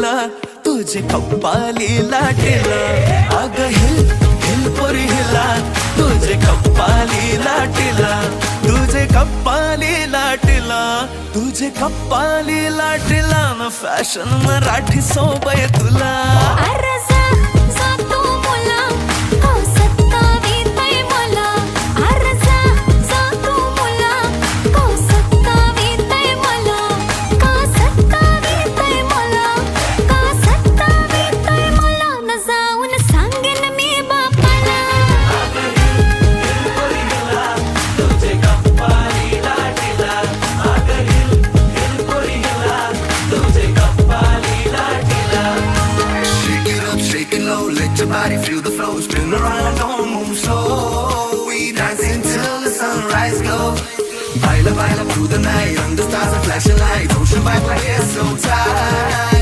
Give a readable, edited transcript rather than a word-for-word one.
लाटीला तुझे कप्पाली लाटीला अग hill hill पोरी हिला तुझे कप्पाली लाटीला तुझे कप्पाली लाटीला तुझे कप्पाली लाटीला न फॅशन मराठी सोबय तुला Let your body feel the flow, spin around, don't move slow. We dancing till the sunrise glow. Baila, baila through the night, under stars and flashing lights. Ocean vibe like it's so tight.